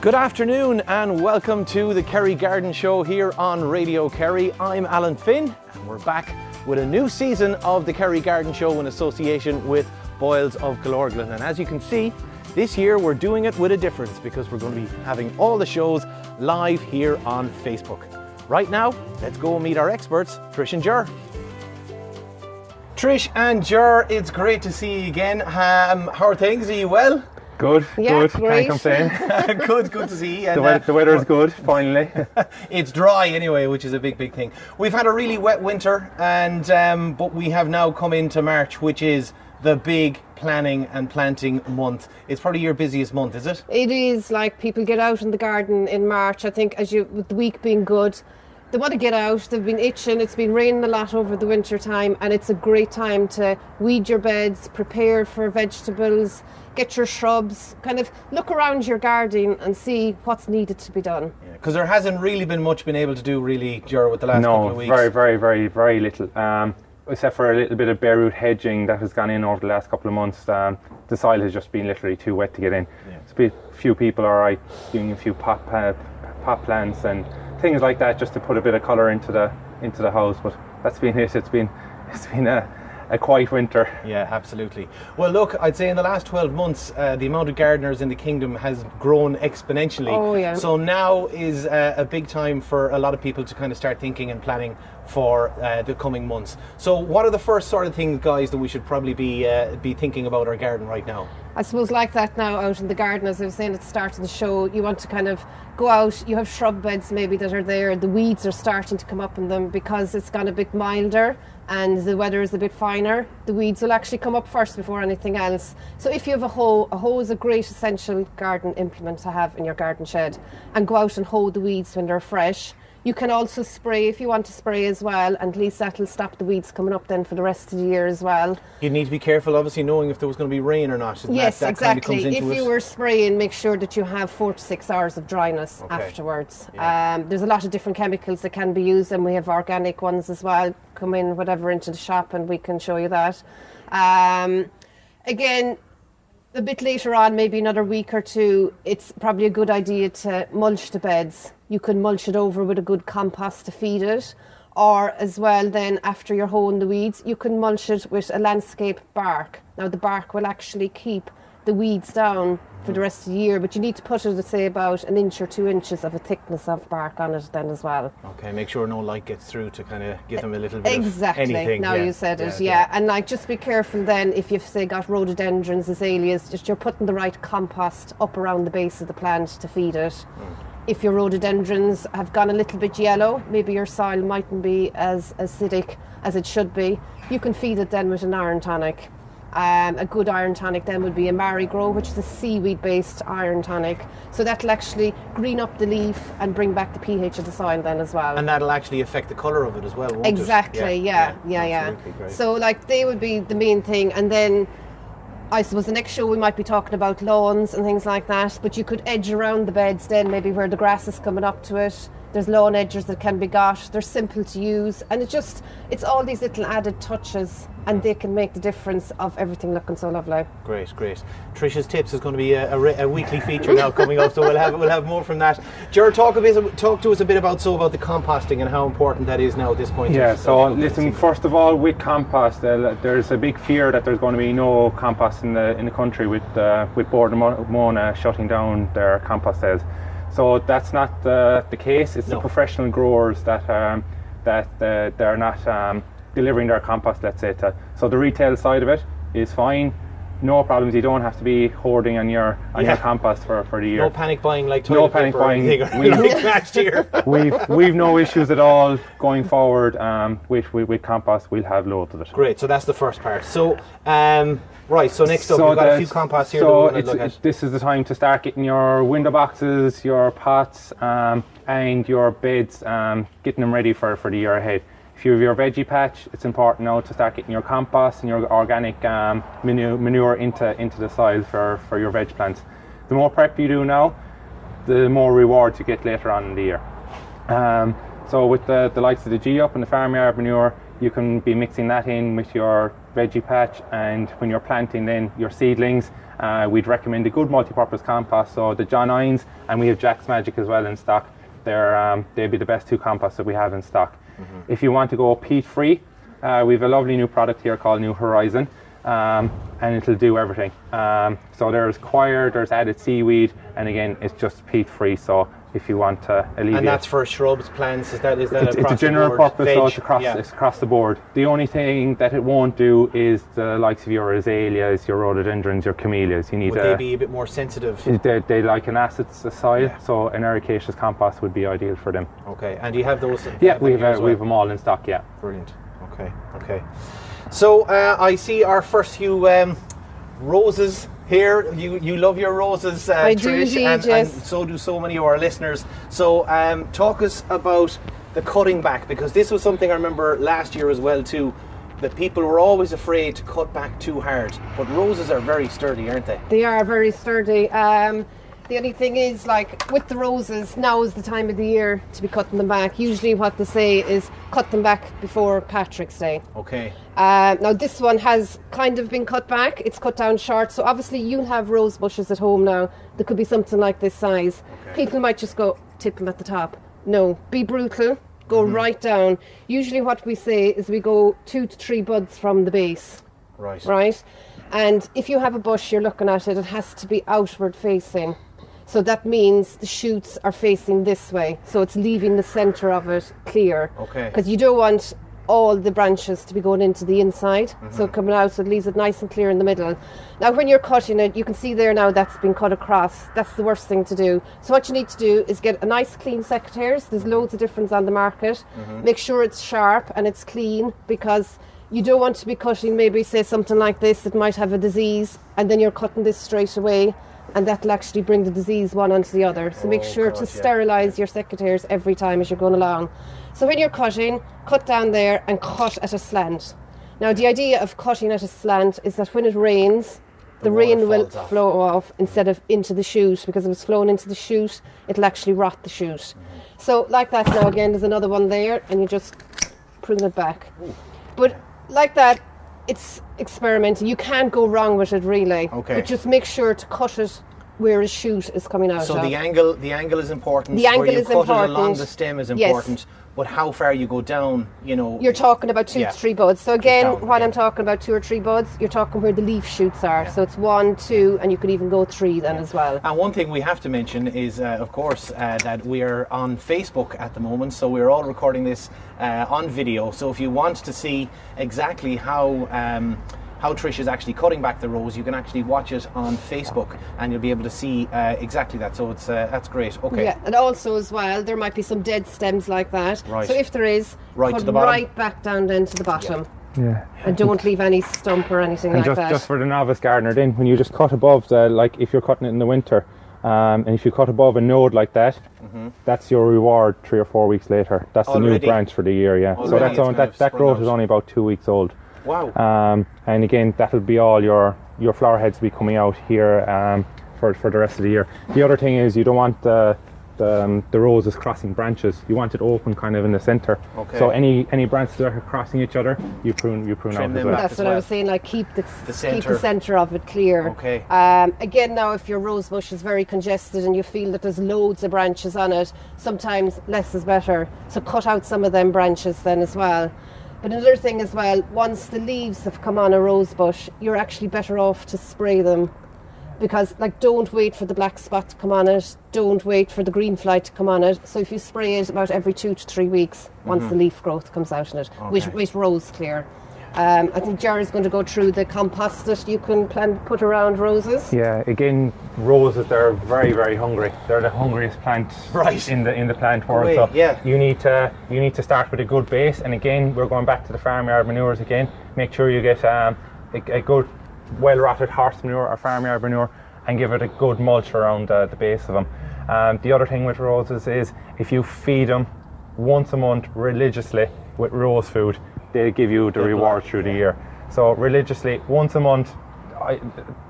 Good afternoon and welcome to the Kerry Garden Show here on Radio Kerry. I'm Alan Finn and we're back with a new season of the Kerry Garden Show in association with Boyles of Killorglin. And as you can see, this year we're doing it with a difference because we're going to be having all the shows live here on Facebook. Right now, let's go and meet our experts, Trish and Jer. Trish and Jer, it's great to see you again. How are things? Are you well? Good, yeah, good. Great. Can't complain. Good to see you. And, the weather is good, finally. It's dry anyway, which is a big thing. We've had a really wet winter, and but we have now come into March, which is the big planning and planting month. It's probably your busiest month, is it? It is. Like, people get out in the garden in March. I think with the week being good, they want to get out. They've been itching. It's been raining a lot over the winter time, and it's a great time to weed your beds, prepare for vegetables, get your shrubs, kind of look around your garden and see what's needed to be done. Because there hasn't really been much been able to do, really, Jer, with the last couple of weeks. No, very little. Except for a little bit of bare root hedging that has gone in over the last couple of months. The soil has just been literally too wet to get in. Yeah. It's a few people are right doing a few pot plants and things like that just to put a bit of colour into the house. But that's been it. It's been a quiet winter. Yeah, absolutely. Well, look, I'd say in the last 12 months, the amount of gardeners in the kingdom has grown exponentially. Oh, yeah. So now is a big time for a lot of people to kind of start thinking and planning for the coming months. So what are the first sort of things, guys, that we should probably be thinking about our garden right now? I suppose like that now out in the garden, as I was saying at the start of the show, you want to kind of go out, you have shrub beds maybe that are there, the weeds are starting to come up in them because it's gone a bit milder and the weather is a bit finer. The weeds will actually come up first before anything else. So if you have a hoe is a great essential garden implement to have in your garden shed, and go out and hoe the weeds when they're fresh. You can also spray if you want to spray as well, and at least that'll stop the weeds coming up then for the rest of the year as well. You need to be careful, obviously, knowing if there was going to be rain or not. Yes, that exactly. Kind of comes into if you were spraying, make sure that you have 4 to 6 hours of dryness afterwards. Yeah. There's a lot of different chemicals that can be used, and we have organic ones as well. Come in, whatever, into the shop and we can show you that. Again, a bit later on, maybe another week or two, it's probably a good idea to mulch the beds. You can mulch it over with a good compost to feed it, or as well then after you're hoeing the weeds, you can mulch it with a landscape bark. Now the bark will actually keep the weeds down for the rest of the year, but you need to put it, say, about 1 inch or 2 inches of a thickness of bark on it then as well. Okay, make sure no light gets through to kind of give them a little bit of anything. Exactly, now you said it, yeah. And like, just be careful then if you've, say, got rhododendrons, azaleas, just you're putting the right compost up around the base of the plant to feed it. If your rhododendrons have gone a little bit yellow, maybe your soil mightn't be as acidic as it should be, you can feed it then with an iron tonic. A good iron tonic then would be a Marigro, which is a seaweed based iron tonic, so that'll actually green up the leaf and bring back the pH of the soil then as well, and that'll actually affect the colour of it as well, won't exactly it? Yeah. So like, they would be the main thing. And then I suppose the next show we might be talking about lawns and things like that, but you could edge around the beds then, maybe where the grass is coming up to it. There's lawn edges that can be got. They're simple to use, and it's all these little added touches, and they can make the difference of everything looking so lovely. Great. Trish's tips is going to be a weekly feature now coming up, so we'll have more from that. Jer, talk to us a bit about the composting and how important that is now at this point. Yeah. So listen, first of all, with compost, there's a big fear that there's going to be no compost in the country with Board of Mona shutting down their compost sales. So that's not the case. It's the professional growers that they're not delivering their compost, let's say. So the retail side of it is fine. No problems. You don't have to be hoarding on your compost for the year. No panic buying like toilet paper. Last year. We've no issues at all going forward with compost. We'll have loads of it. Great. So that's the first part. So right. So next up, we've got a few composts here. So this is the time to start getting your window boxes, your pots, and your beds, getting them ready for the year ahead. If you have your veggie patch, it's important now to start getting your compost and your organic manure into the soil for your veg plants. The more prep you do now, the more rewards you get later on in the year. So with the likes of the G-Up and the farmyard manure, you can be mixing that in with your veggie patch, and when you're planting then your seedlings, we'd recommend a good multi-purpose compost. So the John Ines, and we have Jack's Magic as well in stock. They'd be the best 2 composts that we have in stock. If you want to go peat free, we have a lovely new product here called New Horizon, and it'll do everything. So there's coir, there's added seaweed, and again it's just peat free. So if you want to alleviate. And that's for shrubs, plants, is that it's across a general the board? purpose, so it's across the board. The only thing that it won't do is the likes of your azaleas, your rhododendrons, your camellias. You need Would they be a bit more sensitive? They like an acid soil, so an ericaceous compost would be ideal for them. Okay, and do you have those? Yeah, we have them all in stock, yeah. Brilliant, okay. So I see our first few roses here. You love your roses, I Trish, do indeed, and yes. so do so many of our listeners. So talk us about the cutting back, because this was something I remember last year as well too, that people were always afraid to cut back too hard. But roses are very sturdy, aren't they? They are very sturdy. The only thing is, like with the roses, now is the time of the year to be cutting them back. Usually what they say is cut them back before Patrick's Day. Okay. Now this one has kind of been cut back. It's cut down short. So obviously you'll have rose bushes at home now that could be something like this size. Okay. People might just go tip them at the top. No, be brutal. Go right down. Usually what we say is we go 2 to 3 buds from the base. Right? And if you have a bush, you're looking at it, it has to be outward facing. So that means the shoots are facing this way. So it's leaving the centre of it clear. Okay. Because you don't want all the branches to be going into the inside. So coming out, so it leaves it nice and clear in the middle. Now when you're cutting it, you can see there now that's been cut across. That's the worst thing to do. So what you need to do is get a nice clean secateurs. There's loads of different on the market. Make sure it's sharp and it's clean, because you don't want to be cutting maybe say something like this that might have a disease, and then you're cutting this straight away, and that'll actually bring the disease one onto the other. So make sure to sterilise your secateurs every time as you're going along. So when you're cutting, cut down there and cut at a slant. Now the idea of cutting at a slant is that when it rains, the rain will flow off instead of into the shoot, because if it's flowing into the shoot, it'll actually rot the shoot. So like that now, again, there's another one there, and you just prune it back. But like that, it's experimental. You can't go wrong with it really. Okay. But just make sure to cut it where a shoot is coming out. So of. the angle is important. The angle where you is cut important. It along the stem is important. But how far you go down, You're talking about 2 to 3 buds. So again, I'm talking about 2 or 3 buds, you're talking where the leaf shoots are. Yeah. So it's 1, 2, and you could even go 3 then as well. And one thing we have to mention is, of course, that we are on Facebook at the moment. So we're all recording this on video. So if you want to see exactly how Trish is actually cutting back the rose, you can actually watch it on Facebook, and you'll be able to see exactly that. So it's that's great. Okay. Yeah, and also as well, there might be some dead stems like that. Right. So if there is, to the bottom. right back down then to the bottom. Yeah. And don't leave any stump or anything like that. Just for the novice gardener, then when you just cut above like if you're cutting it in the winter, and if you cut above a node like that, that's your reward 3 or 4 weeks later. That's the new branch for the year. Yeah. Already So that growth is only about 2 weeks old. Wow. And again, that'll be all your flower heads will be coming out here for the rest of the year. The other thing is you don't want the roses crossing branches. You want it open kind of in the centre. Okay. So any branches that are crossing each other, you prune out as well. That's what I was saying, like keep the centre of it clear. Okay. Again, now if your rose bush is very congested and you feel that there's loads of branches on it, sometimes less is better. So cut out some of them branches then as well. But another thing as well, once the leaves have come on a rose bush, you're actually better off to spray them, because don't wait for the black spot to come on it, don't wait for the green fly to come on it. So if you spray it about every 2 to 3 weeks, once the leaf growth comes out in it, with rose clear. I think Jer is going to go through the compost that you can put around roses. Yeah, again, roses, they're very, very hungry. They're the hungriest plant in the plant world. So you need to start with a good base. And again, we're going back to the farmyard manures again. Make sure you get a good, well-rotted horse manure or farmyard manure, and give it a good mulch around the base of them. The other thing with roses is if you feed them once a month religiously with rose food, they'll give you the reward through the year. So religiously, once a month,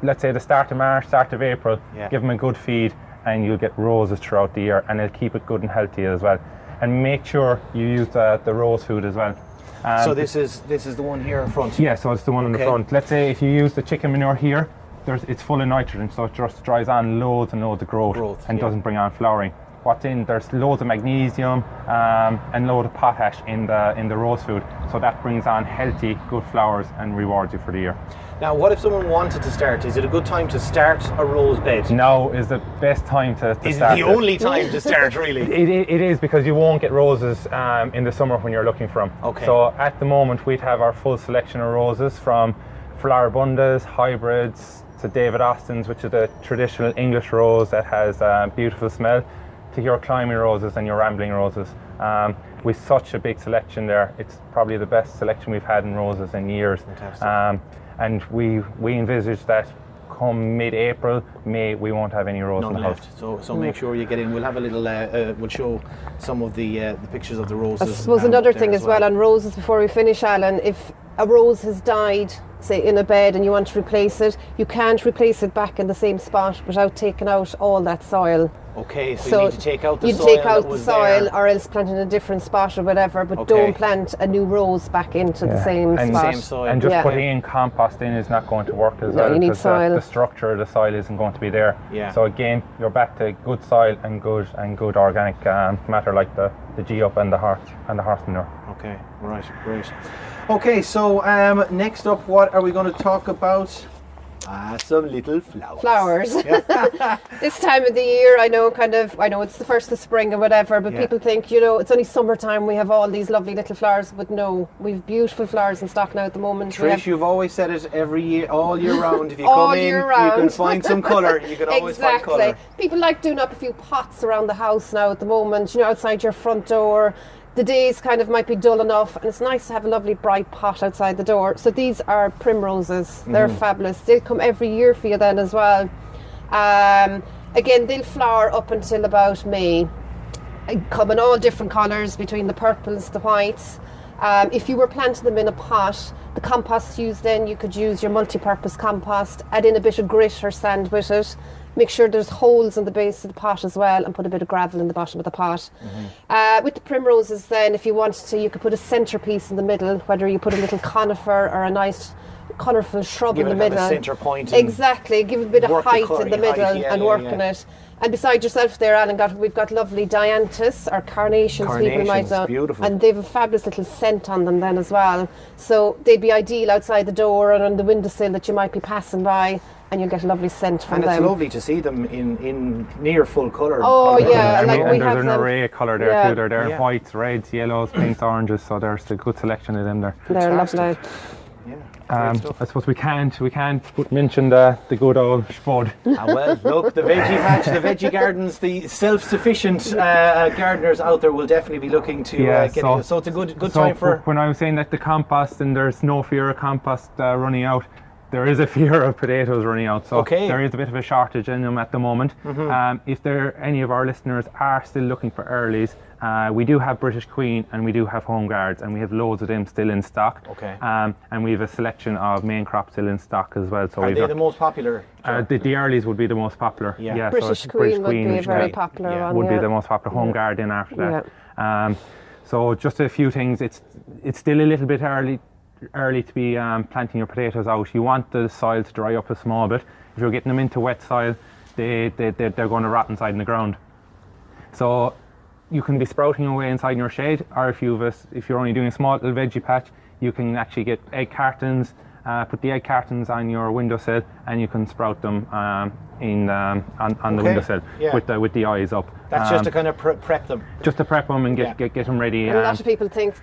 let's say the start of March, start of April, give them a good feed, and you'll get roses throughout the year, and it'll keep it good and healthy as well. And make sure you use the rose food as well. So this is the one here in front. Yeah, so it's the one in the Okay. front. Let's say if you use the chicken manure here, it's full of nitrogen, so it just dries on loads and loads of growth and yeah. doesn't bring on flowering. What's in there's loads of magnesium and loads of potash in the rose food, so that brings on healthy, good flowers and rewards you for the year. Now, what if someone wanted to start? Is it a good time to start a rose bed? Now is the best time to Is start. it the only time to start, really? It is, because you won't get roses in the summer when you're looking for them. Okay. So at the moment we'd have our full selection of roses, from floribundas, hybrids, to David Austin's, which is the traditional English rose that has a beautiful smell, to your climbing roses and your rambling roses. With such a big selection there, it's probably the best selection we've had in roses in years. Fantastic. And we envisage that come mid-April, May, we won't have any roses in None the left. house. So make sure you get in. We'll have a little. We'll show some of the pictures of the roses. I suppose up another there thing as well on roses before we finish, Alan, if a rose has died, say in a bed, and you want to replace it, you can't replace it back in the same spot without taking out all that soil. Okay, so you need to take out the you'd soil. take out that the was soil there. or else plant in a different spot or whatever, but Okay. don't plant a new rose back into the same And spot. same soil. And just Yeah. putting in compost in is not going to work as No, well, you need because soil. the structure of the soil isn't going to be there. Yeah. So again, you're back to good soil and good organic matter, like the G-up and the horse manure. Okay, right, great. Okay, so next up, what are we going to talk about? Some little flowers. This time of the year, I know it's the first of spring or whatever, but Yeah. people think, it's only summertime, we have all these lovely little flowers, but no, we've beautiful flowers in stock now at the moment. We Trish, have- you've always said it every year, all year round. If you All come in, year you round. can find some colour. You can always find colour. People like doing up a few pots around the house now at the moment, outside your front door. The days kind of might be dull enough, and it's nice to have a lovely bright pot outside the door. So these are primroses. They're fabulous. They'll come every year for you then as well. Again, they'll flower up until about May. Come in all different colours, between the purples, the whites. If you were planting them in a pot, the compost used then, you could use your multi-purpose compost, add in a bit of grit or sand with it. Make sure there's holes in the base of the pot as well, and put a bit of gravel in the bottom of the pot. With the primroses then, if you wanted to, you could put a centrepiece in the middle, whether you put a little conifer or a nice colourful shrub Give in it the kind of middle. centre point and Exactly, give it a bit of work the height colour- in the middle height, yeah, and yeah, work yeah. on it. And beside yourself there, Alan, we've got lovely dianthus, or carnations, people might Carnations, know. beautiful. And they've a fabulous little scent on them then as well. So they'd be ideal outside the door or on the windowsill that you might be passing by, and you'll get a lovely scent from And them. it's lovely to see them in near full colour. Oh, yeah, And, like we and have there's an them. array of colour there Yeah. too. They're there Yeah. whites, reds, yellows, pinks, oranges. So there's a good selection of them there. They're Fantastic. lovely. Yeah, great stuff. I suppose we can't mention the good old spud. Well, look, the veggie patch, the veggie gardens, the self-sufficient gardeners out there will definitely be looking to get it. So it's a good time for. When I was saying that the compost, and there's no fear of compost running out, there is a fear of potatoes running out. So Okay. there is a bit of a shortage in them at the moment. If any of our listeners are still looking for earlies, we do have British Queen and we do have Home Guards, and we have loads of them still in stock. Okay. And we have a selection of main crop still in stock as well. So Are we've they got- the most popular? the earlies would be the most popular. Yeah. So British it's Queen would be a which very would- popular yeah, one. would be yeah. the most popular. Home Guard in after that. So just a few things. It's still a little bit early to be planting your potatoes out. You want the soil to dry up a small bit. If you're getting them into wet soil, they're going to rot inside in the ground. So you can be sprouting away inside in your shade, or if you're only doing a small little veggie patch, you can actually get egg cartons. Put the egg cartons on your windowsill, and you can sprout them on the windowsill Yeah. with the eyes up. That's just to kind of prep them. Just to prep them and get them ready. And a lot of people think,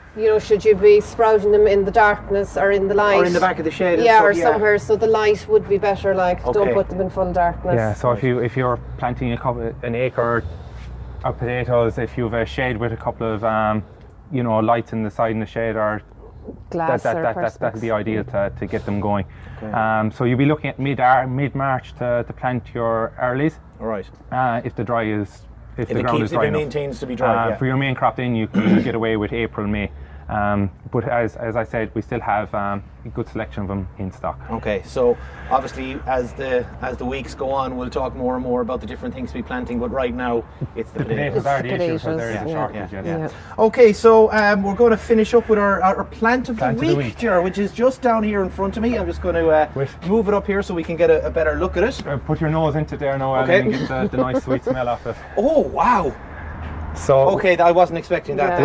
should you be sprouting them in the darkness or in the light? Or in the back of the shade. and Yeah, stuff, or somewhere, so the light would be better. Don't Okay. put them in full darkness. Yeah, so if you're planting an acre of potatoes, if you have a shade with a couple of lights in the side in the shade, or Glass or that'd be ideal to get them going. Okay. So you'll be looking at mid-March to plant your earlies. All right. If the ground is If dry it enough. maintains to be dry. For your main crop, then you can get away with April, May. But as I said, we still have a good selection of them in stock. Okay, so obviously as the weeks go on, we'll talk more and more about the different things to be planting. But right now, it's the potatoes. Are the issue, so there is a shortage. Yeah. Okay, so we're going to finish up with our plant of the week, Jer, which is just down here in front of me. I'm just going to move it up here so we can get a better look at it. Put your nose into there now, Alan, and get the nice sweet smell off it. Oh wow! So okay, I wasn't expecting that.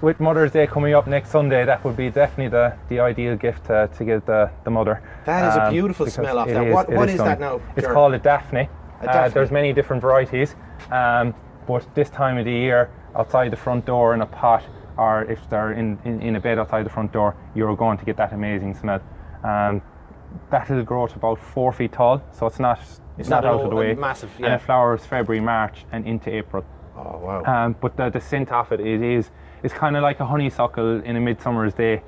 With Mother's Day coming up next Sunday, that would be definitely the ideal gift to give the mother. That is a beautiful smell off that. What is that now? It's called a Daphne. There's many different varieties, but this time of the year, outside the front door in a pot, or if they're in a bed outside the front door, you're going to get that amazing smell. That'll grow to about 4 feet tall, so it's not out of the way. Massive, yeah. And it flowers February, March, and into April. Oh wow! But the scent of it's kind of like a honeysuckle in a midsummer's day.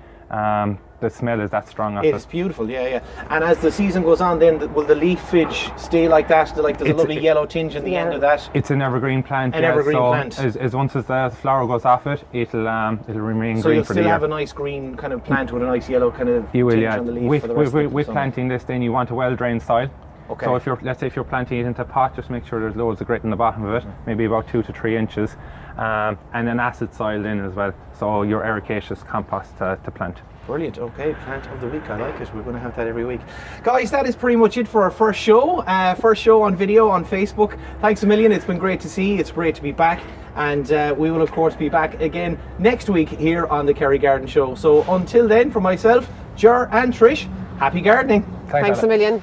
The smell is that strong. It's beautiful, yeah. And as the season goes on, then will the leafage stay like that? Like there's a lovely yellow tinge in the end of that. It's an evergreen plant. Evergreen plant. As once as the flower goes off it, it'll remain green for the year. So you'll still have a nice green kind of plant with a nice yellow kind of tinge on the leaf for the rest of the summer. With planting this, then you want a well-drained soil. Okay. So let's say if you're planting it into a pot, just make sure there's loads of grit in the bottom of it, maybe about 2 to 3 inches, and an acid soil in as well. So your ericaceous compost to plant. Brilliant. Okay, plant of the week. I like it. We're going to have that every week. Guys, that is pretty much it for our first show. First show on video on Facebook. Thanks a million. It's been great to see. It's great to be back. And we will, of course, be back again next week here on the Kerry Garden Show. So until then, for myself, Jer and Trish, happy gardening. Thanks a million.